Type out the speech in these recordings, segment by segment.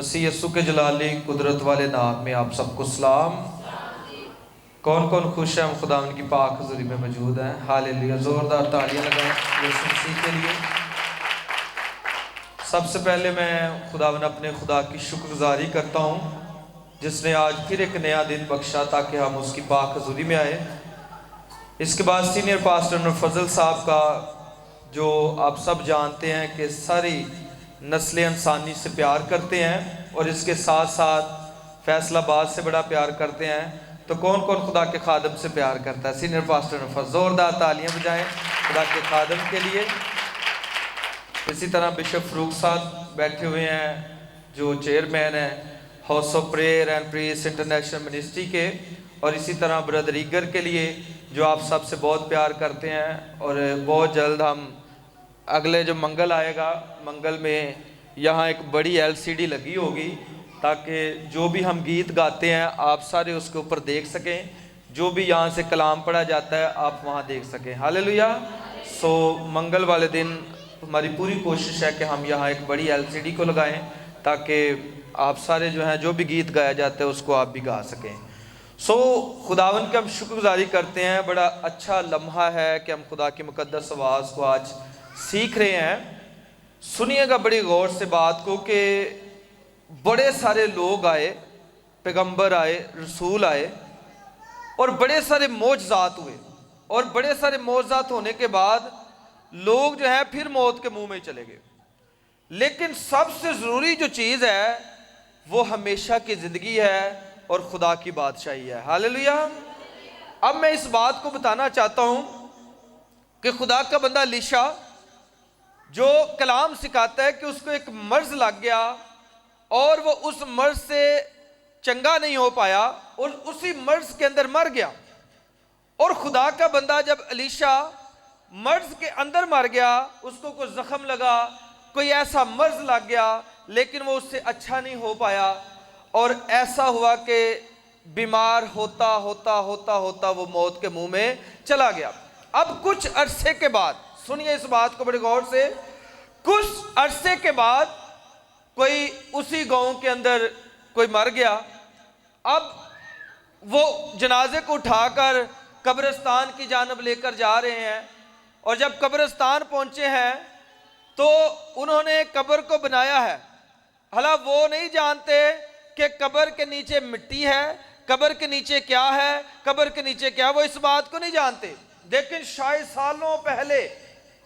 मसीह यस्सु के जलाली कुदरत वाले नाम में आप सबको सलाम। कौन कौन खुश है हम खुदा उनकी पाक हुज़ूरी में मौजूद हैं। हालेलुया, ज़ोरदार तालियां लगाएं यीशु मसीह के लिए। सबसे पहले मैं खुदावन अपने खुदा की शुक्रगुजारी करता हूँ जिसने आज फिर एक नया दिन बख्शा ताकि हम उसकी पाक हुज़ूरी में आए। इसके बाद सीनियर पास्टर नूर फजल साहब का, जो आप सब जानते हैं कि सारी नस्ल इंसानी से प्यार करते हैं और इसके साथ साथ फैसलाबाद से बड़ा प्यार करते हैं, तो कौन कौन खुदा के खादम से प्यार करता है? सीनियर पास्टर नूर फजल, ज़ोरदार तालियां बजाएं खुदा के खादम के लिए। इसी तरह बिशप फरूक साहब बैठे हुए हैं जो चेयरमैन हैं house of prayer and praise international ministry के, और इसी तरह ब्रदर ईगर के लिए जो आप सब से बहुत प्यार करते हैं। और बहुत जल्द हम अगले जो मंगल आएगा, मंगल में यहाँ एक बड़ी LCD लगी होगी ताकि जो भी हम गीत गाते हैं आप सारे उसके ऊपर देख सकें, जो भी यहाँ से कलाम पढ़ा जाता है आप वहाँ देख सकें। हालेलुया। सो मंगल वाले दिन हमारी पूरी कोशिश है कि हम यहाँ एक बड़ी LCD को लगाएं ताकि आप सारे जो हैं जो भी गीत गाया जाता है उसको आप भी गा सकें। सो खुदावन की हम शुक्रगुजारी करते हैं। बड़ा अच्छा लम्हा है कि हम खुदा की मुकद्दस आवाज़ को आज सीख रहे हैं। सुनिएगा बड़ी गौर से बात को कि बड़े सारे लोग आए, पैगंबर आए, रसूल आए और बड़े सारे मोजज़ात हुए, और बड़े सारे मोजज़ात होने के बाद लोग जो है फिर मौत के मुंह में चले गए। लेकिन सबसे ज़रूरी जो चीज़ है वो हमेशा की ज़िंदगी है और खुदा की बादशाही है। हालेलुया। अब मैं इस बात को बताना चाहता हूँ कि खुदा का बंदा एलीशा जो कलाम सिखाता है कि उसको एक मर्ज लग गया और वो उस मर्ज से चंगा नहीं हो पाया और उसी मर्ज के अंदर मर गया। और खुदा का बंदा जब एलीशा मर्ज के अंदर मर गया, उसको कोई जख्म लगा, कोई ऐसा मर्ज लग गया, लेकिन वो उससे अच्छा नहीं हो पाया और ऐसा हुआ कि बीमार होता होता होता होता वो मौत के मुंह में चला गया। अब कुछ अरसे के बाद, सुनिए इस बात को बड़े गौर से, कुछ अरसे के बाद कोई उसी गांव के अंदर कोई मर गया। अब वो जनाजे को उठाकर कब्रिस्तान की जानब लेकर जा रहे हैं, और जब कब्रिस्तान पहुंचे हैं तो उन्होंने कब्र को बनाया है। हालांकि वो नहीं जानते कि कब्र के नीचे मिट्टी है, कब्र के नीचे क्या है, कब्र के नीचे क्या, वो इस बात को नहीं जानते। लेकिन शायद सालों पहले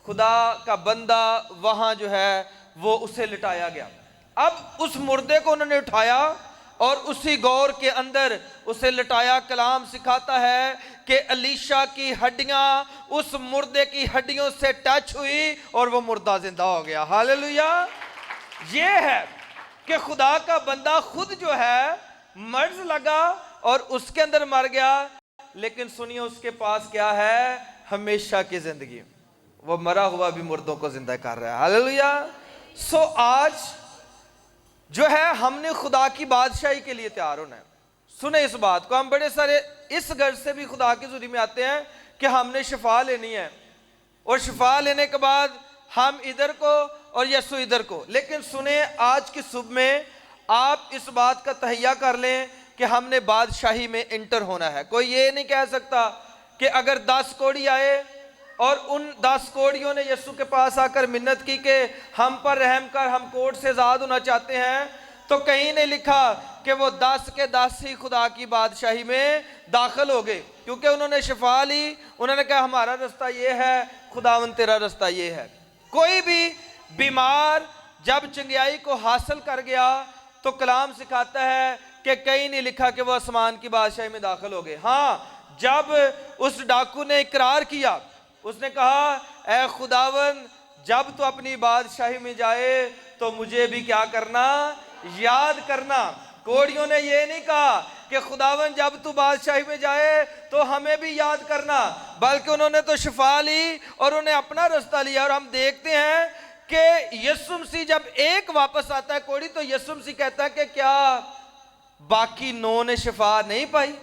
खुदा का बंदा वहाँ जो है वो उसे लिटाया गया। अब उस मुर्दे को उन्होंने उठाया और उसी गौर के अंदर उसे लिटाया। कलाम सिखाता है कि एलीशा की हड्डियां उस मुर्दे की हड्डियों से टच हुई और वो मुर्दा जिंदा हो गया। हालेलुया। ये है कि खुदा का बंदा खुद जो है मर्ज लगा और उसके अंदर मर गया, लेकिन सुनिए उसके पास क्या है? हमेशा की जिंदगी। वो मरा हुआ भी मुर्दों को जिंदा कर रहा है। हालेलुया। सो आज जो है हमने खुदा की बादशाही के लिए तैयार होना है। सुने इस बात को, हम बड़े सारे इस गर्ज से भी खुदा की ज़ुरी में आते हैं कि हमने शिफा लेनी है, और शिफा लेने के बाद हम इधर को और यीशु इधर को। लेकिन सुने आज की सुबह में आप इस बात का तहैया कर लें कि हमने बादशाही में इंटर होना है। कोई ये नहीं कह सकता कि अगर 10 कोड़ी आए और उन 10 कोड़ियों ने यीशु के पास आकर मिन्नत की कि हम पर रहम कर, हम कोर्ट से आज़ाद होना चाहते हैं, तो कहीं ने लिखा कि वो 10 के 10 ही खुदा की बादशाही में दाखिल हो गए, क्योंकि उन्होंने शिफा ली। उन्होंने कहा हमारा रास्ता ये है, खुदावन तेरा रास्ता ये है। कोई भी बीमार जब चंगियाई को हासिल कर गया तो कलाम सिखाता है कि कहीं नहीं लिखा कि वो आसमान की बादशाही में दाखिल हो गए। हाँ, जब उस डाकू ने इकरार किया, उसने कहा ऐ खुदावन जब तो अपनी बादशाही में जाए तो मुझे भी क्या करना? याद करना। कोड़ियों ने ये नहीं कहा कि खुदावन जब तू बादशाही में जाए तो हमें भी याद करना, बल्कि उन्होंने तो शिफा ली और उन्हें अपना रास्ता लिया। और हम देखते हैं कि यीशु मसीह जब एक वापस आता है कोड़ी, तो यीशु मसीह कहता है कि क्या बाकी 9 ने शिफा नहीं पाई?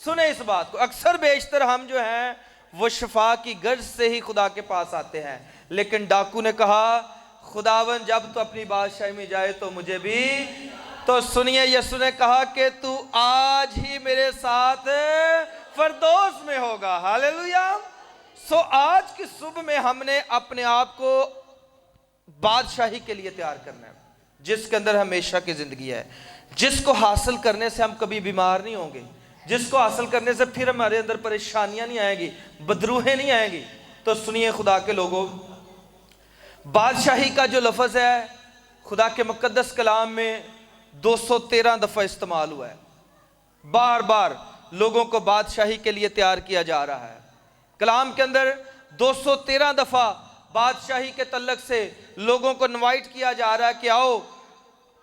सुने इस बात को, अक्सर बेशतर हम जो हैं वो शिफा की गर्ज से ही खुदा के पास आते हैं, लेकिन डाकू ने कहा खुदावन जब तू अपनी बादशाही में जाए तो मुझे भी। तो सुनिए, यीशु ने कहा कि तू आज ही मेरे साथ फरदौस में होगा। हालेलुया। सो आज की सुबह में हमने अपने आप को बादशाही के लिए तैयार करना है, जिसके अंदर हमेशा की जिंदगी है, जिसको हासिल करने से हम कभी बीमार नहीं होंगे, जिसको हासिल करने से फिर हमारे अंदर परेशानियां नहीं आएंगी, बदरूहें नहीं आएंगी। तो सुनिए खुदा के लोगों, बादशाही का जो लफ्ज़ है खुदा के मुकद्दस कलाम में 213 दफ़ा इस्तेमाल हुआ है। बार बार लोगों को बादशाही के लिए तैयार किया जा रहा है। कलाम के अंदर 213 दफ़ा बादशाही के तल्लक से लोगों को इनवाइट किया जा रहा है कि आओ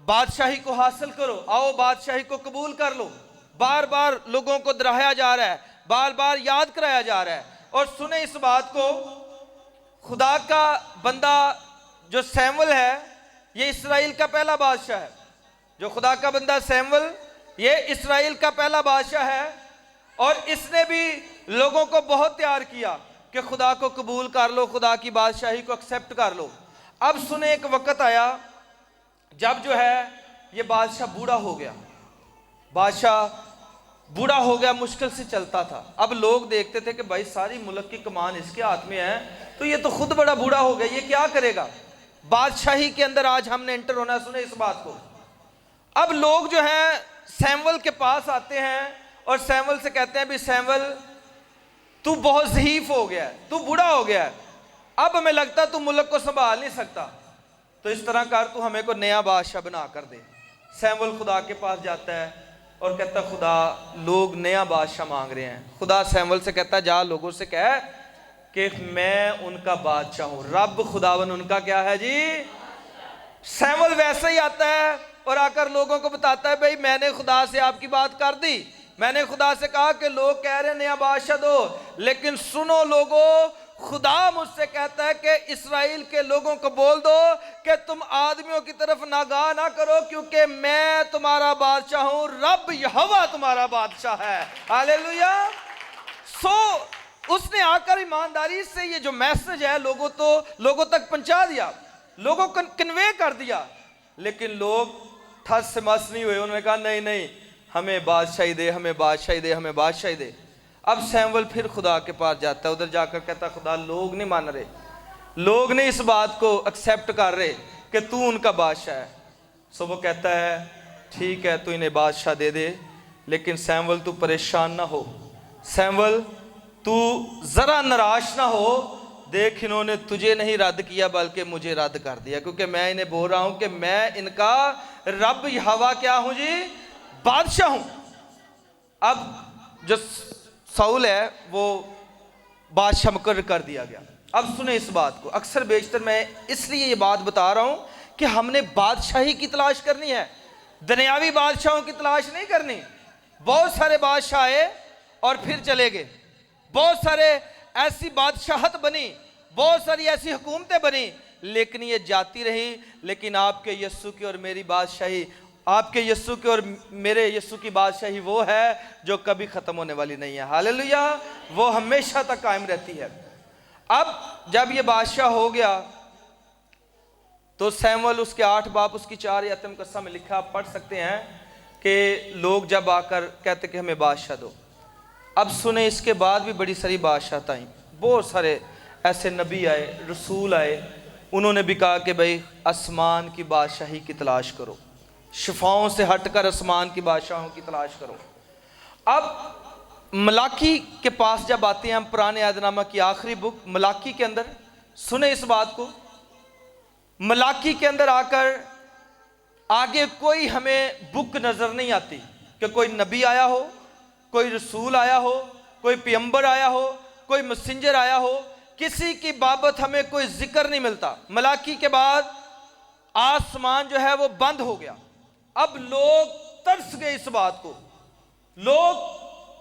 बादशाही को हासिल करो, आओ बादशाही को कबूल कर लो। बार बार लोगों को दोहराया जा रहा है, बार बार याद कराया जा रहा है। और सुने इस बात को, खुदा का बंदा जो सैमुअल है, ये इस्राएल का पहला बादशाह है। जो खुदा का बंदा सैमुअल, ये इस्राएल का पहला बादशाह है। और इसने भी लोगों को बहुत तैयार किया कि खुदा को कबूल कर लो, खुदा की बादशाही को एक्सेप्ट कर लो। अब सुने, एक वक्त आया जब जो है ये बादशाह बूढ़ा हो गया। बादशाह बूढ़ा हो गया, मुश्किल से चलता था। अब लोग देखते थे कि भाई सारी मुल्क की कमान इसके हाथ में है, तो ये तो खुद बड़ा बूढ़ा हो गया, ये क्या करेगा। बादशाही के अंदर आज हमने एंटर होना। सुने इस बात को, अब लोग जो हैं सैमुअल के पास आते हैं और सैमुअल से कहते हैं भी सैमुअल तू बहुत ज़ईफ हो गया है, तू बूढ़ा हो गया है, अब हमें लगता है तू मुल्क को संभाल नहीं सकता, तो इस तरह कर तू हमें को नया बादशाह बना कर दे। सैमुअल खुदा के पास जाता है और कहता है खुदा लोग नया बादशाह मांग रहे हैं। खुदा सैमुअल से कहता है जा लोगों से कह कि मैं उनका बादशाह हूँ। रब खुदावन उनका क्या है जी। सैमुअल वैसे ही आता है और आकर लोगों को बताता है भाई मैंने खुदा से आपकी बात कर दी, मैंने खुदा से कहा कि लोग कह रहे हैं नया बादशाह दो, लेकिन सुनो लोगों, खुदा मुझसे कहता है कि इस्राएल के लोगों को बोल दो कि तुम आदमियों की तरफ नागाह ना करो, क्योंकि मैं तुम्हारा बादशाह हूं, रब यहोवा तुम्हारा बादशाह है। हालेलुया। सो उसने आकर ईमानदारी से ये जो मैसेज है लोगों तक पहुंचा दिया, लोगों को कन्वे कर दिया। लेकिन लोग ठस से मस नहीं हुए, उन्होंने कहा नहीं नहीं हमें बादशाही दे, हमें बादशाही दे, हमें बादशाही दे। अब सैमुअल फिर खुदा के पास जाता है, उधर जाकर कहता खुदा लोग नहीं मान रहे, लोग नहीं इस बात को एक्सेप्ट कर रहे कि तू उनका बादशाह है। सो वो कहता है ठीक है तू इन्हें बादशाह दे दे, लेकिन सैमुअल तू परेशान ना हो, सैमुअल तू ज़रा निराश ना हो, देख इन्होंने तुझे नहीं रद्द किया बल्कि मुझे रद्द कर दिया, क्योंकि मैं इन्हें बोल रहा हूं कि मैं इनका रब यहोवा क्या हूं जी, बादशाह हूं। अब जो साउल है वो बादशाह मुकर्रर कर दिया गया। अब सुने इस बात को, अक्सर बेशतर मैं इसलिए ये बात बता रहा हूं कि हमने बादशाही की तलाश करनी है, दुनियावी बादशाहों की तलाश नहीं करनी। बहुत सारे बादशाह आए और फिर चले गए, बहुत सारे ऐसी बादशाहत बनी, बहुत सारी ऐसी हुकूमतें बनी, लेकिन ये जाती रही। लेकिन आपके यीशु की और मेरी बादशाही, आपके यीशु के और मेरे यीशु की बादशाही वो है जो कभी ख़त्म होने वाली नहीं है। हालेलुया। वो हमेशा तक कायम रहती है। अब जब ये बादशाह हो गया तो सैमुअल उसके 8 बाप उसकी 4 यतम कस्सा में लिखा, आप पढ़ सकते हैं कि लोग जब आकर कहते कि हमें बादशाह दो। अब सुने इसके बाद भी बड़ी सारी बादशाहत आई, बहुत सारे ऐसे नबी आए, रसूल आए, उन्होंने भी कहा कि भाई आसमान की बादशाही की तलाश करो, शिफाओं से हटकर आसमान की बादशाहों की तलाश करो। अब मलाकी के पास जब आते हैं हम, पुराने अहदनामा की आखिरी बुक मलाकी के अंदर, सुने इस बात को, मलाकी के अंदर आकर आगे कोई हमें बुक नजर नहीं आती कि कोई नबी आया हो, कोई रसूल आया हो, कोई पैगंबर आया हो, कोई मैसेंजर आया हो, किसी की बाबत हमें कोई जिक्र नहीं मिलता। मलाकी के बाद आसमान जो है वो बंद हो गया। अब लोग तरस गए इस बात को। लोग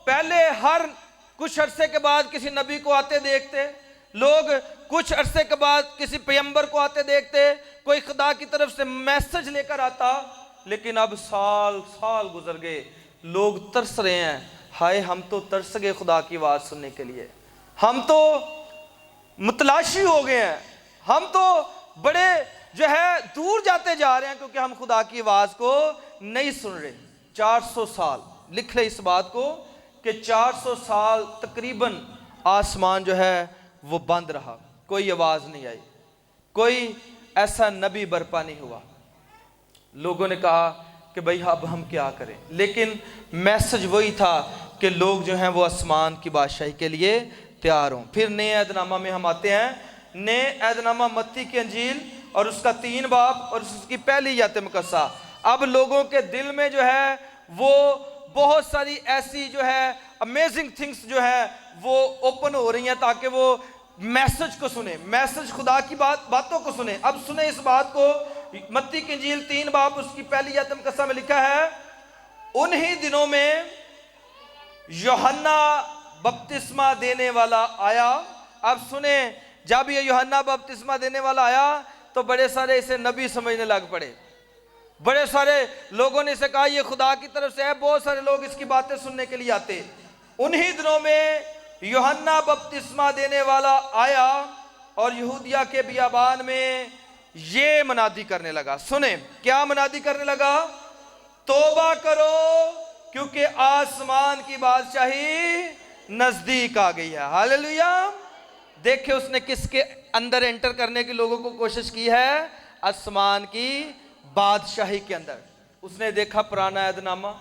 पहले हर कुछ अरसे के बाद किसी नबी को आते देखते, लोग कुछ अरसे के बाद किसी पैगंबर को आते देखते, कोई खुदा की तरफ से मैसेज लेकर आता, लेकिन अब साल साल गुजर गए, लोग तरस रहे हैं, हाय हम तो तरस गए खुदा की आवाज़ सुनने के लिए, हम तो मुतलाशी हो गए हैं, हम तो बड़े जो है दूर जाते जा रहे हैं, क्योंकि हम खुदा की आवाज को नहीं सुन रहे। 400 साल लिख ले इस बात को कि 400 साल तकरीबन आसमान जो है वो बंद रहा, कोई आवाज नहीं आई, कोई ऐसा नबी बर्पा नहीं हुआ। लोगों ने कहा कि भाई अब हम क्या करें, लेकिन मैसेज वही था कि लोग जो हैं वो आसमान की बादशाही के लिए तैयार हों। फिर नए ऐदनामा में हम आते हैं। नए ऐदनामा मत्ती की अंजील और उसका 3 बाब और उसकी पहली आयत मुकस्सा। अब लोगों के दिल में जो है वो बहुत सारी ऐसी जो है अमेजिंग थिंग्स जो है वो ओपन हो रही हैं ताकि वो मैसेज को सुने, मैसेज खुदा की बातों को सुने। अब सुने इस बात को, मत्ती की इंजील 3 बाब उसकी पहली आयत मुकस्सा में लिखा है, उन्हीं दिनों में यूहन्ना बपतिस्मा देने वाला आया। अब सुने, जब ये यूहन्ना बपतिस्मा देने वाला आया तो बड़े सारे इसे नबी समझने लग पड़े। बड़े सारे लोगों ने इसे कहा ये खुदा की तरफ से है, बहुत सारे लोग इसकी बातें सुनने के लिए आते। उन्हीं दिनों में यूहन्ना बपतिस्मा देने वाला आया और यहूदिया के बियाबान में ये मनादी करने लगा। सुने क्या मनादी करने लगा, तौबा करो क्योंकि आसमान की बादशाही नजदीक आ गई है। हालेलुया। देखिए उसने किसके अंदर एंटर करने की लोगों को कोशिश की है, आसमान की बादशाही के अंदर। उसने देखा पुराना ऐदनामा,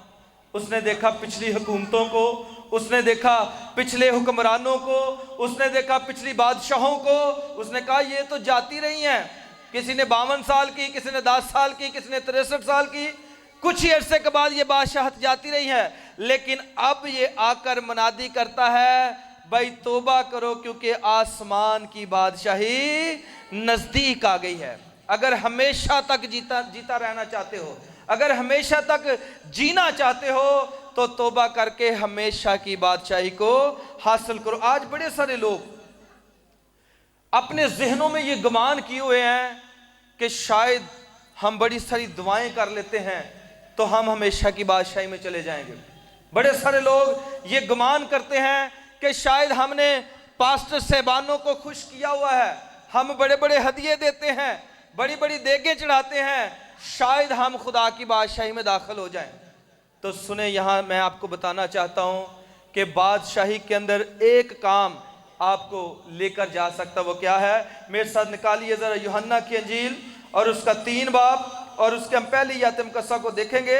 उसने देखा पिछली हुकूमतों को, उसने देखा पिछले हुक्मरानों को, उसने देखा पिछली बादशाहों को। उसने कहा ये तो जाती रही हैं, किसी ने 52 साल की, किसी ने 10 साल की, किसी ने 63 साल की, कुछ ही अरसे के बाद ये बादशाहत जाती रही है। लेकिन अब ये आकर मनादी करता है, भाई तौबा करो क्योंकि आसमान की बादशाही नजदीक आ गई है। अगर हमेशा तक जीता रहना चाहते हो, अगर हमेशा तक जीना चाहते हो तो तौबा करके हमेशा की बादशाही को हासिल करो। आज बड़े सारे लोग अपने जहनों में ये गुमान किए हुए हैं कि शायद हम बड़ी सारी दुआएं कर लेते हैं तो हम हमेशा की बादशाही में चले जाएंगे। बड़े सारे लोग ये गुमान करते हैं कि शायद हमने पास्टर साहबानों को खुश किया हुआ है, हम बड़े बड़े हदिये देते हैं, बड़ी बड़ी देगें चढ़ाते हैं, शायद हम खुदा की बादशाही में दाखिल हो जाएं। तो सुने, यहाँ मैं आपको बताना चाहता हूँ कि बादशाही के अंदर एक काम आपको लेकर जा सकता, वो क्या है? मेरे साथ निकालिए जरा यूहन्ना की अंजील और उसका 3 बाब और उसके हम पहली आयत मुकस्सा को देखेंगे।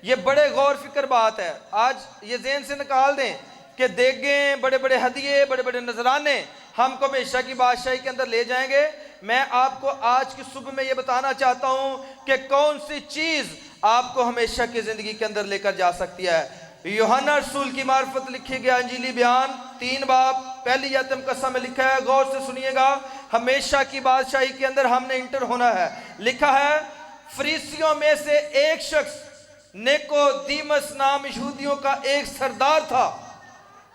ये बड़े गौर फिक्र बात है, आज ये ज़हन से निकाल दें कि देगें, बड़े बड़े हदिये, बड़े बड़े नजराने हमको हमेशा की बादशाही के अंदर ले जाएंगे। मैं आपको आज की सुबह में ये बताना चाहता हूं कि कौन सी चीज आपको हमेशा की जिंदगी के अंदर लेकर जा सकती है। यूहन्ना रसूल की मार्फत लिखी गया अंजीली बयान 3 बाब पहली आयत मुकस्सा में लिखा है, गौर से सुनिएगा। हमेशा की बादशाही के अंदर हमने इंटर होना है। लिखा है, फरीसियों में से एक शख्स निकोदेमुस नाम यहूदियों का एक सरदार था।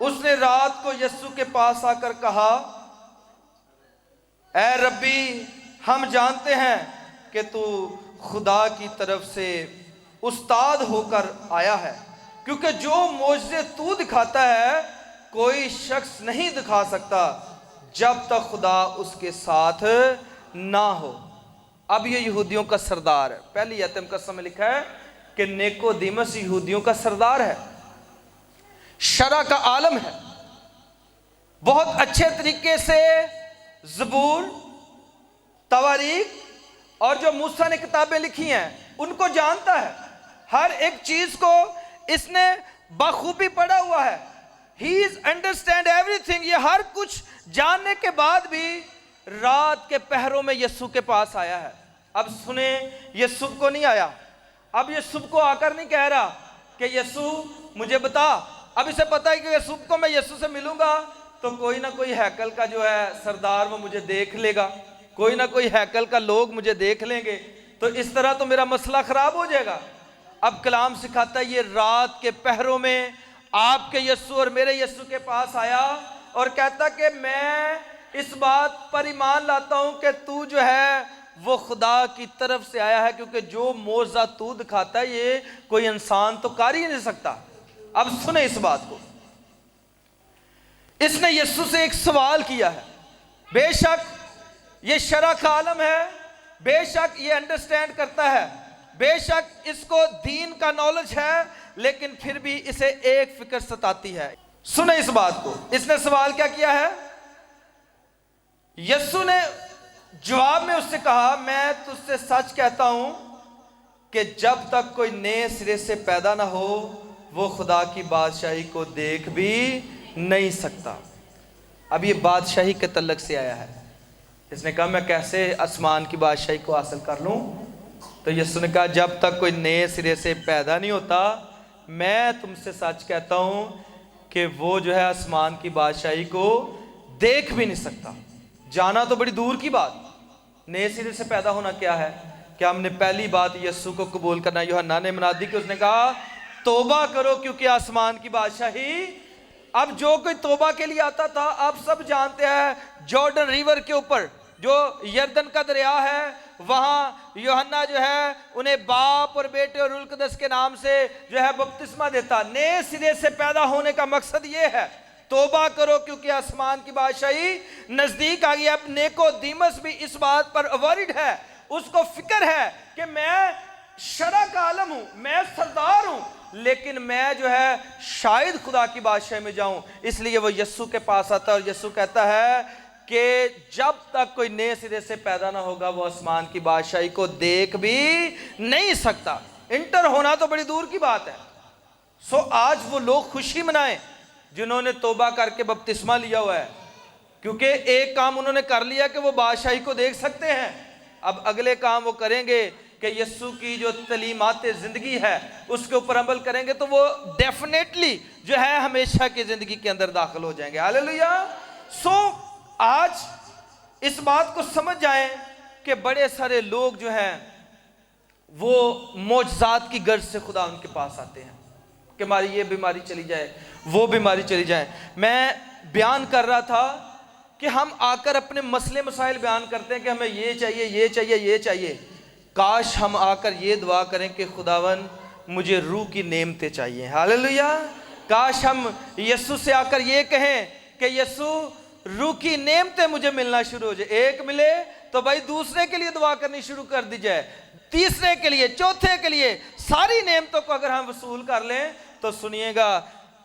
उसने रात को यीशु के पास आकर कहा, ऐ रब्बी, हम जानते हैं कि तू खुदा की तरफ से उस्ताद होकर आया है, क्योंकि जो मोजज़े तू दिखाता है कोई शख्स नहीं दिखा सकता जब तक खुदा उसके साथ ना हो। अब ये यहूदियों का सरदार है। पहली आयत मुकस्सा में लिखा है कि निकोदेमुस यहूदियों का सरदार है, शरा का आलम है, बहुत अच्छे तरीके से ज़बूर, तवारीख और जो मूसा ने किताबें लिखी हैं उनको जानता है। हर एक चीज को इसने बखूबी पढ़ा हुआ है। He is understand everything. ये हर कुछ जानने के बाद भी रात के पहरों में यीशु के पास आया है। अब सुने, ये सुबह को नहीं आया। अब ये सुबह को आकर नहीं कह रहा कि यीशु मुझे बता। अब इसे पता है कि सुबह को मैं यीशु से मिलूंगा तो कोई ना कोई हैकल का जो है सरदार वो मुझे देख लेगा, कोई ना कोई हैकल का लोग मुझे देख लेंगे, तो इस तरह तो मेरा मसला खराब हो जाएगा। अब कलाम सिखाता है ये रात के पहरों में आपके यीशु और मेरे यीशु के पास आया और कहता कि मैं इस बात पर ईमान लाता हूं कि तू जो है वो खुदा की तरफ से आया है, क्योंकि जो मोज़ा तू दिखाता है ये कोई इंसान तो कर ही नहीं सकता। अब सुने इस बात को, इसने यीशु से एक सवाल किया है। बेशक ये शरा का आलम है, बेशक ये अंडरस्टैंड करता है, बेशक इसको दीन का नॉलेज है, लेकिन फिर भी इसे एक फिक्र सताती है। सुने इस बात को, इसने सवाल क्या किया है? यीशु ने जवाब में उससे कहा, मैं तुझसे सच कहता हूं कि जब तक कोई नए सिरे से पैदा ना हो वो खुदा की बादशाही को देख भी नहीं सकता। अब ये बादशाही के तल्लक से आया है। इसने कहा मैं कैसे आसमान की बादशाही को हासिल कर लूं? तो यीशु ने कहा जब तक कोई नए सिरे से पैदा नहीं होता, मैं तुमसे सच कहता हूं कि वो जो है आसमान की बादशाही को देख भी नहीं सकता। जाना तो बड़ी दूर की बात, नए सिरे से पैदा होना क्या है? क्या हमने पहली बात यीशु को कबूल करना? यूहन्ना ने मना दी कि उसने कहा तौबा करो क्योंकि आसमान की बादशाही। अब जो कोई तौबा के लिए आता था, आप सब जानते हैं जॉर्डन रिवर के ऊपर जो यरदन का दरिया है, वहां यूहन्ना जो है उन्हें बाप और बेटे और रूह कुद्दस के नाम से जो है बपतिस्मा देता। नए सिरे से पैदा होने का मकसद ये है, तौबा करो क्योंकि आसमान की बादशाही नजदीक आ गई। अब निकोदेमुस भी इस बात पर अवॉइड है, उसको फिक्र है कि मैं शरा का आलम हूं, मैं सरदार हूं, लेकिन मैं जो है शायद खुदा की बादशाही में जाऊं। इसलिए वो यीशु के पास आता है और यीशु कहता है कि जब तक कोई नए सिरे से पैदा ना होगा वो आसमान की बादशाही को देख भी नहीं सकता। इंटर होना तो बड़ी दूर की बात है। सो आज वो लोग खुशी मनाएं जिन्होंने तौबा करके बपतिस्मा लिया हुआ है, क्योंकि एक काम उन्होंने कर लिया कि वो बादशाही को देख सकते हैं। अब अगले काम वो करेंगे कि यीशु की जो तलीमात जिंदगी है उसके ऊपर अमल करेंगे, तो वो डेफिनेटली जो है हमेशा की जिंदगी के अंदर दाखिल हो जाएंगे। हालेलुया। सो आज इस बात को समझ जाएं कि बड़े सारे लोग जो हैं वो मौजज़ात की गर्ज से खुदा उनके पास आते हैं कि हमारी ये बीमारी चली जाए, वो बीमारी चली जाए। मैं बयान कर रहा था कि हम आकर अपने मसले मसाइल बयान करते हैं कि हमें ये चाहिए, ये चाहिए, ये चाहिए। काश हम आकर ये दुआ करें कि खुदावन मुझे रूह की नेमतें चाहिए। हालेलुया। काश हम यीशु से आकर ये कहें कि यीशु रूह की नेमतें मुझे मिलना शुरू हो जाए। एक मिले तो भाई दूसरे के लिए दुआ करनी शुरू कर दी जाए, तीसरे के लिए, चौथे के लिए। सारी नेमतों को अगर हम वसूल कर लें तो सुनिएगा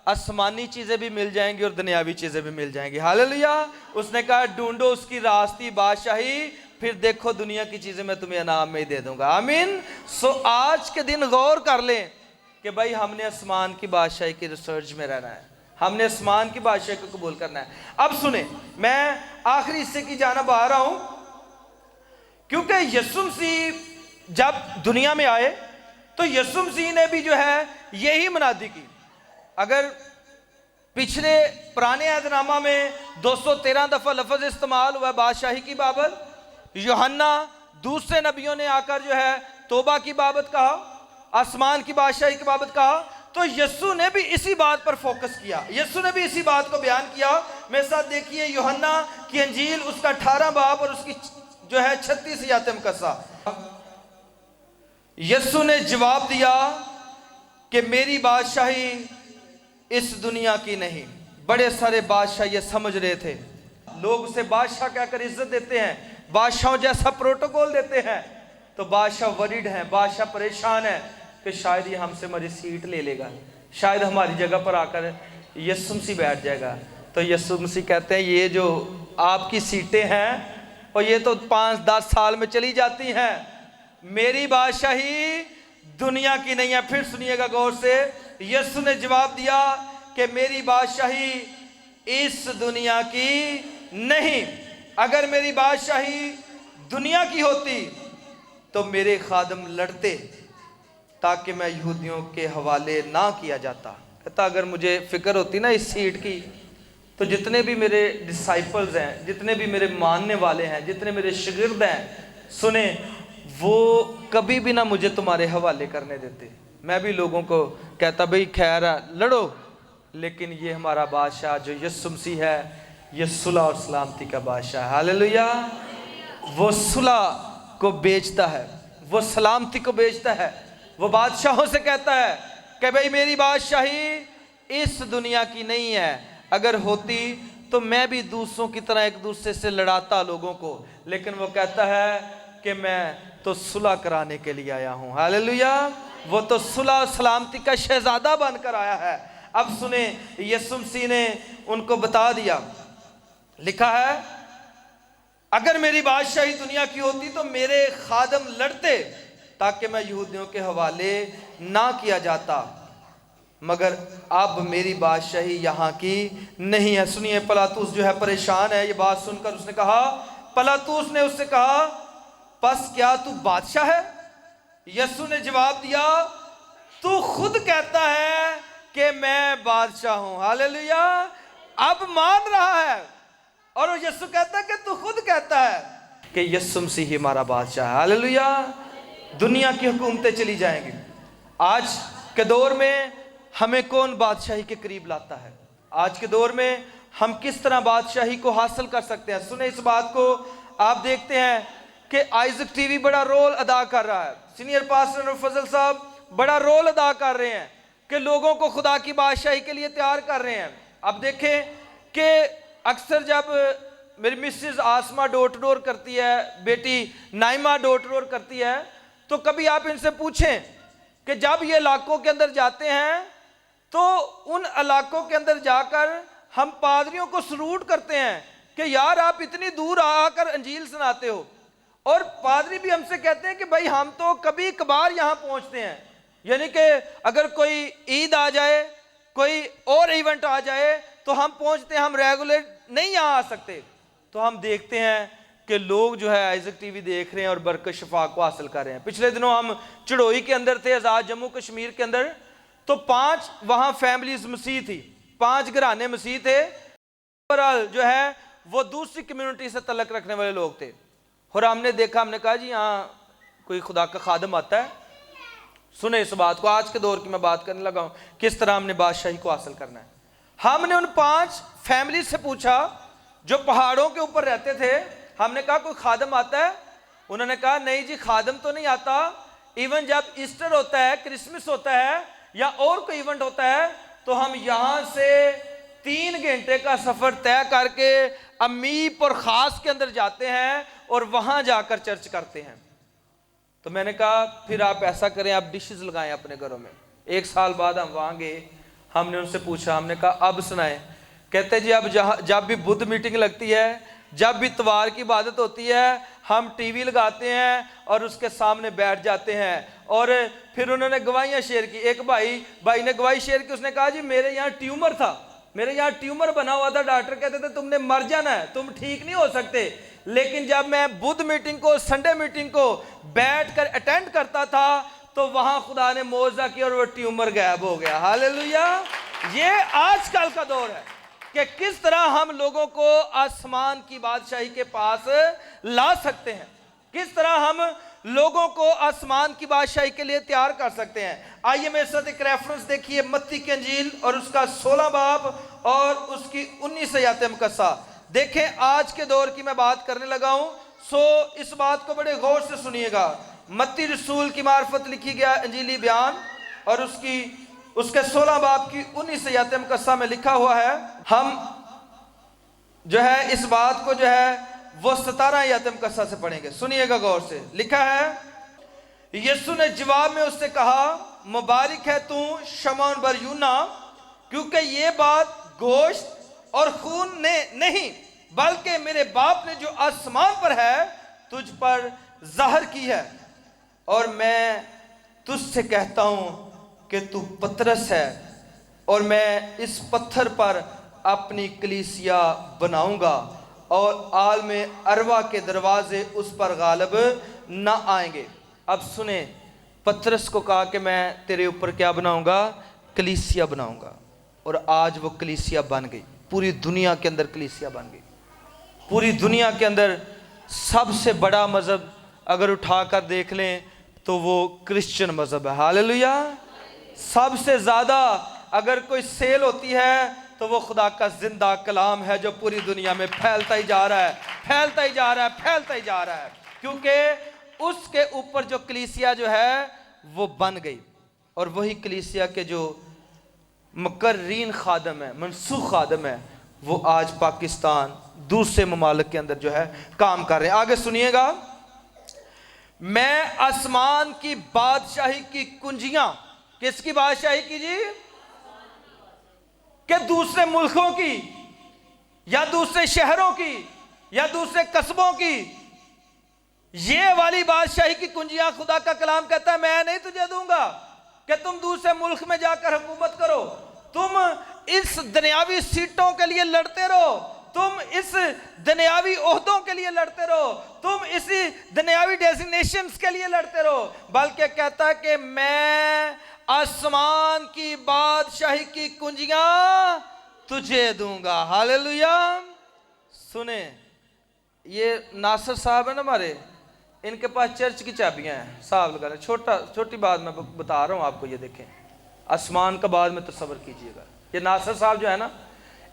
आसमानी चीजें भी मिल जाएंगी और दुनियावी चीजें भी मिल जाएंगी। हालेलुया। उसने कहा ढूंढो उसकी रास्ती बादशाही, फिर देखो दुनिया की चीजें मैं तुम्हें इनाम में ही दे दूंगा। आमीन। सो आज के दिन गौर कर लें कि भाई हमने आसमान की बादशाही की रिसर्च में रहना है, हमने आसमान की बादशाही को कबूल करना है। अब सुने, मैं आखिरी हिस्से की जानब आ रहा हूं, क्योंकि यीशु मसीह जब दुनिया में आए तो यीशु मसीह ने भी जो है यही मुनादी की। अगर पिछले पुराने अहदनामा में 213 दफा लफ्ज इस्तेमाल हुआ बादशाही की बाबत, यूहन्ना दूसरे नबियों ने आकर जो है तौबा की बाबत कहा, आसमान की बादशाही की बाबत कहा, तो यीशु ने भी इसी बात पर फोकस किया, यीशु ने भी इसी बात को बयान किया। मेरे साथ देखिए यूहन्ना की अंजील उसका 18 बाब और उसकी जो है 36 आयत मुकस्सा। यीशु ने जवाब दिया कि मेरी बादशाही इस दुनिया की नहीं। बड़े सारे बादशाह ये समझ रहे थे, लोग उसे बादशाह कहकर इज्जत देते हैं, बादशाहों जैसा प्रोटोकॉल देते हैं, तो बादशाह वरीड है, बादशाह परेशान है कि शायद ये हमसे हमारी सीट ले लेगा, शायद हमारी जगह पर आकर यीशु मसीह बैठ जाएगा। तो यीशु मसीह कहते हैं ये जो आपकी सीटें हैं और ये तो 5-10 साल में चली जाती हैं, मेरी बादशाही दुनिया की नहीं है। फिर सुनिएगा गौर से, यीशु ने जवाब दिया कि मेरी बादशाही इस दुनिया की नहीं। अगर मेरी बादशाही दुनिया की होती तो मेरे खादम लड़ते ताकि मैं यहूदियों के हवाले ना किया जाता। कहता अगर मुझे फिक्र होती ना इस सीट की, तो जितने भी मेरे डिसाइपल्स हैं, जितने भी मेरे मानने वाले हैं, जितने मेरे शागिर्द हैं, सुने, वो कभी भी ना मुझे तुम्हारे हवाले करने देते। मैं भी लोगों को कहता भाई खैर लड़ो, लेकिन ये हमारा बादशाह जो यीशु मसीह है, ये सुलह और सलामती का बादशाह है। हालेलुया। वो सुलह को बेचता है, वो सलामती को बेचता है। वो बादशाहों से कहता है कि भाई मेरी बादशाही इस दुनिया की नहीं है, अगर होती तो मैं भी दूसरों की तरह एक दूसरे से लड़ाता लोगों को। लेकिन वो कहता है कि मैं तो सुलह कराने के लिए आया हूं। हालेलुया। वो तो सुलह और सलामती का शहजादा बनकर आया है। अब सुने, यीशु मसीह ने उनको बता दिया, लिखा है अगर मेरी बादशाही दुनिया की होती तो मेरे खादम लड़ते ताकि मैं यहूदियों के हवाले ना किया जाता, मगर अब मेरी बादशाही यहाँ की नहीं है। सुनिए, पिलातुस जो है परेशान है। ये बात सुनकर उसने कहा, पिलातुस ने उससे कहा, बस क्या तू बादशाह है? यीशु ने जवाब दिया, तू खुद कहता है कि मैं बादशाह हूं। हालेलुया। अब मान रहा है और यीशु कहता है कि तू खुद कहता है कि यीशु मसीह ही हमारा बादशाह है। हालेलुया। दुनिया की हुकूमतें चली जाएंगी। आज के दौर में हमें कौन बादशाही के करीब लाता है? आज के दौर में हम किस तरह बादशाही को हासिल कर सकते हैं? सुने इस बात को। आप देखते हैं कि आइजक टीवी बड़ा रोल अदा कर रहा है। सीनियर पास्टर फजल साहब बड़ा रोल अदा कर रहे हैं कि लोगों को खुदा की बादशाही के लिए तैयार कर रहे हैं। अब देखें कि अक्सर जब मेरी Mrs Asma door to door करती है, बेटी नाइमा डोर टू डोर करती है, तो कभी आप इनसे पूछें कि जब ये इलाकों के अंदर जाते हैं तो उन इलाकों के अंदर जाकर हम पादरियों को सलूट करते हैं कि यार आप इतनी दूर आकर अंजील सुनाते हो। और पादरी भी हमसे कहते हैं कि भाई हम तो कभी कभार यहाँ पहुँचते हैं, यानी कि अगर कोई ईद आ जाए, कोई और इवेंट आ जाए तो हम पहुँचते हैं, हम रेगुलर नहीं यहाँ आ सकते। तो हम देखते हैं कि लोग जो है आइजक टीवी देख रहे हैं और बरकत शफा को हासिल कर रहे हैं। पिछले दिनों हम चिड़ोई के अंदर थे, आज़ाद जम्मू कश्मीर के अंदर, तो 5 वहाँ फैमिलीज मसीह थी, 5 घराने मसीह थे। ओवरऑल जो है वो दूसरी कम्युनिटी से तल्लक रखने वाले लोग थे। और हमने देखा, हमने कहा जी यहाँ कोई खुदा का खादम आता है। सुने इस बात को, आज के दौर की मैं बात करने लगा हूँ किस तरह हमने बादशाही को हासिल करना है। हमने उन 5 फैमिली से पूछा जो पहाड़ों के ऊपर रहते थे। हमने कहा कोई खादम आता है? उन्होंने कहा नहीं जी, खादम तो नहीं आता। इवन जब ईस्टर होता है, क्रिसमस होता है या और कोई इवेंट होता है तो हम यहाँ से 3 घंटे का सफर तय करके अमीप और खास के अंदर जाते हैं और वहां जाकर चर्च करते हैं। तो मैंने कहा फिर आप ऐसा करें, आप डिशेस लगाएं अपने घरों में। 1 साल बाद हम वहां गए, हमने उनसे पूछा, हमने कहा अब सुनाएं। कहते जी अब जब भी बुद्ध मीटिंग लगती है, जब भी त्योहार की इबादत होती है, हम टीवी लगाते हैं और उसके सामने बैठ जाते हैं। और फिर उन्होंने गवाहियाँ शेयर की। एक भाई ने गवाही शेयर की, उसने कहा जी मेरे यहाँ ट्यूमर था, मेरे यहाँ ट्यूमर बना हुआ था, डॉक्टर कहते थे तुमने मर जाना है, तुम ठीक नहीं हो सकते। लेकिन जब मैं बुद्ध मीटिंग को, संडे मीटिंग को बैठकर अटेंड करता था तो वहां खुदा ने मौजज़ा किया और वो ट्यूमर गायब हो गया। हालेलुया। ये आजकल का दौर है कि किस तरह हम लोगों को आसमान की बादशाही के पास ला सकते हैं, किस तरह हम लोगों को आसमान की बादशाही के लिए तैयार कर सकते हैं। आइए मेरे साथ एक रेफरेंस देखिए, मत्ती की अंजील और उसका 16 बाब और उसकी 19 आयत मुकस्सा। देखें आज के दौर की मैं बात करने लगा हूं, सो इस बात को बड़े गौर से सुनिएगा। मत्ती रसूल की मार्फत लिखी गया अंजीली बयान और उसके 16 बाब की 19 आयत मुकस्सा में लिखा हुआ है। हम जो है इस बात को जो है वो 17 आयत मुकस्सा से पढ़ेंगे, सुनिएगा गौर से। लिखा है, यीशु ने जवाब में उससे कहा, मुबारक है तू शमौन बर यूना, क्योंकि ये बात गोश्त और खून ने नहीं बल्कि मेरे बाप ने जो आसमान पर है तुझ पर जाहिर की है। और मैं तुझसे कहता हूं कि तू पतरस है और मैं इस पत्थर पर अपनी कलीसिया बनाऊंगा और आलम अरवा के दरवाजे उस पर गालिब ना आएंगे। अब सुने, पतरस को कहा कि मैं तेरे ऊपर क्या बनाऊंगा? कलीसिया बनाऊंगा। और आज वो कलीसिया बन गई, पूरी दुनिया के अंदर कलीसिया बन गई। पूरी दुनिया के अंदर सबसे बड़ा मज़हब अगर उठाकर देख लें तो वो क्रिश्चियन मज़हब है। हालेलुया। सबसे ज़्यादा अगर कोई सेल होती है तो वो खुदा का जिंदा कलाम है जो पूरी दुनिया में फैलता ही जा रहा है, फैलता ही जा रहा है, फैलता ही जा रहा है, क्योंकि उसके ऊपर जो कलीसिया जो है वो बन गई। और वही कलीसिया के जो मुकर्रीन खादम है, मनसूख खादम है, वो आज पाकिस्तान दूसरे ममालिक के अंदर जो है काम कर रहे हैं। आगे सुनिएगा, मैं आसमान की बादशाही की कुंजियां, किसकी बादशाही की जी? कि दूसरे मुल्कों की या दूसरे शहरों की या दूसरे कस्बों की, ये वाली बादशाही की कुंजियां खुदा का कलाम कहता है मैं नहीं तुझे दूंगा कि तुम दूसरे मुल्क में जाकर हुकूमत करो, तुम इस दुनियावी सीटों के लिए लड़ते रहो, तुम इस दुनियावी ओहदों के लिए लड़ते रहो, तुम इसी दुनियावी डेजिग्नेशंस के लिए लड़ते रहो, बल्कि कहता है कि मैं आसमान की बादशाही की कुंजियां तुझे दूंगा। हालेलुया। सुने, ये नासिर साहब है ना हमारे, इनके पास चर्च की चाबियां हैं, साहब लगा रहे। छोटी बात मैं बता रहा हूं आपको, ये देखें, आसमान का बाद में तसव्वुर कीजिएगा। ये नासिर साहब जो है ना,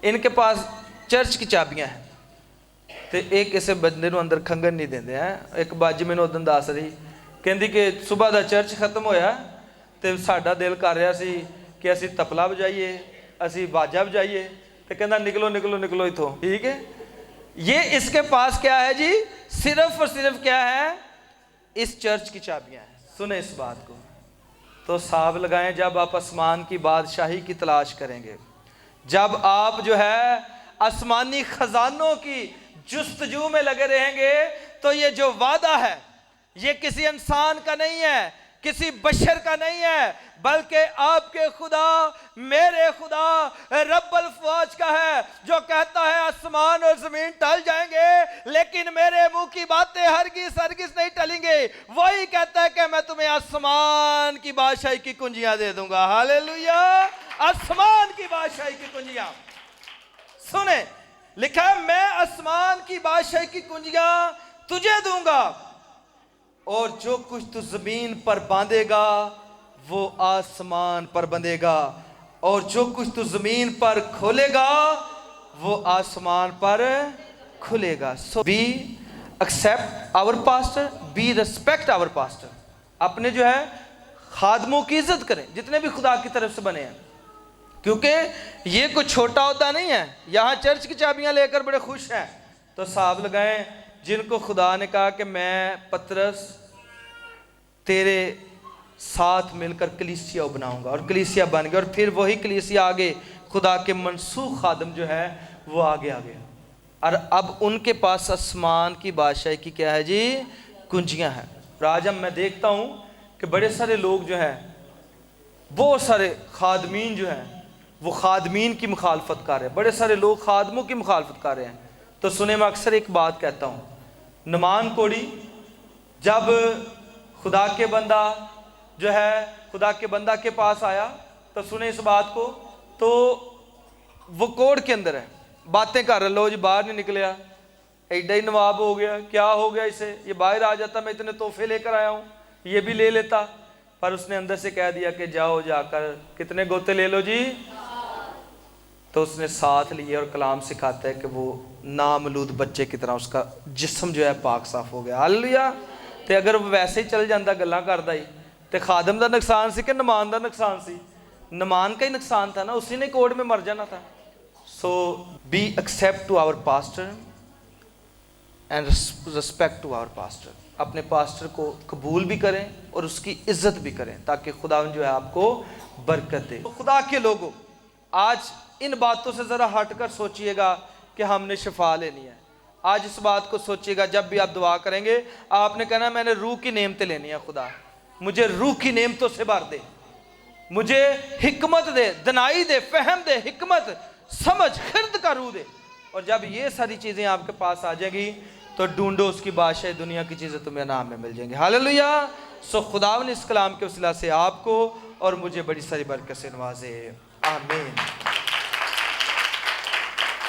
इनके पास चर्च की चाबियां हैं। तो एक किसी बंदे ਨੂੰ अंदर खंगन नहीं देंदे हैं। एक बाजी मैंने उदन दस रही, कहती कि सुबह का चर्च खत्म होया तो साडा दिल कर रहा सी कि असी तबला बजाइए, असी बाजा बजाइए, तो कहना निकलो निकलो निकलो इथों। ठीक है, ये इसके पास क्या है जी? सिर्फ और सिर्फ क्या है? इस चर्च की चाबियां हैं। सुने इस बात को, तो साहब लगाएं, जब आप आसमान की बादशाही की तलाश करेंगे, जब आप जो है आसमानी खजानों की जुस्तजू में लगे रहेंगे, तो ये जो वादा है ये किसी इंसान का नहीं है, किसी बशर का नहीं है, बल्कि आपके खुदा, मेरे खुदा रब्बुल फौज का है, जो कहता है आसमान और जमीन टल जाएंगे लेकिन मेरे मुंह की बातें हरगिज़ हरगिज़ नहीं टलेंगे। वही कहता है कि मैं तुम्हें आसमान की बादशाही की कुंजियां दे दूंगा। हालेलुया। आसमान की बादशाही की कुंजियां। सुने, लिखा है मैं आसमान की बादशाही की कुंजियां तुझे दूंगा, और जो कुछ तू जमीन पर बांधेगा वो आसमान पर बंधेगा, और जो कुछ तू जमीन पर खोलेगा वो आसमान पर खुलेगा। So be accept our pastor, be respect our pastor. अपने जो है खादमों की इज्जत करें जितने भी खुदा की तरफ से बने हैं, क्योंकि ये कुछ छोटा होता नहीं है। यहाँ चर्च की चाबियां लेकर बड़े खुश हैं, तो साहब लगाएं जिनको खुदा ने कहा कि मैं पतरस तेरे साथ मिलकर कलीसिया बनाऊंगा, और कलीसिया बन गया, और फिर वही कलीसिया आगे खुदा के मनसूख खादम जो है वो आगे आ गया, और अब उनके पास आसमान की बादशाही की क्या है जी? कुंजियां हैं। और आज हम मैं देखता हूँ कि बड़े सारे लोग जो हैं, बहुत सारे खादमीन जो हैं वो खादमीन की मुखालफत कर रहे हैं, बड़े सारे लोग खादमों की मुखालफत कर रहे हैं। तो सुने, मैं अक्सर एक बात कहता हूँ, नमान कोड़ी जब खुदा के बंदा जो है खुदा के बंदा के पास आया, तो सुने इस बात को, तो वो कोड के अंदर है, बातें कर लो जी, बाहर नहीं निकलिया, एडा ही नवाब हो गया, क्या हो गया इसे, ये बाहर आ जाता, मैं इतने तोहफे लेकर आया हूँ, ये भी ले लेता। पर उसने अंदर से कह दिया कि जाओ जाकर कितने गोते ले लो जी। तो उसने साथ लिए, और कलाम सिखाता है कि वो नामलूद बच्चे की तरह उसका जिस्म जो है पाक साफ हो गया। हालेलुया। तो अगर वो वैसे ही चल जाता गल्लां करदा ही, तो खादम का नुकसान सी कि नमान का नुकसान सी? नमान का ही नुकसान था ना, उसी ने कोर्ट में मर जाना था। So be accept to our pastor and respect to our pastor. अपने पास्टर को कबूल भी करें और उसकी इज्जत भी करें, ताकि खुदा जो है आपको बरकत दे। तो खुदा के लोगों, आज इन बातों से ज़रा हटकर सोचिएगा कि हमने शिफा लेनी है। आज इस बात को सोचिएगा, जब भी आप दुआ करेंगे आपने कहना मैंने रूह की नेमतें लेनी है, खुदा मुझे रूह की नेमतों से भर दे, मुझे हिकमत दे, दनाई दे, फहम दे, हिकमत, समझ, खिरद का रूह दे। और जब ये सारी चीज़ें आपके पास आ जाएगी तो ढूंढो उसकी बादशाही, दुनिया की चीज़ें तुम्हें नाम में मिल जाएंगी। हालेलुया। सो खुदा ने इस कलाम के वसीला से आपको और मुझे बड़ी सारी बरकत से नवाजे। आमीन।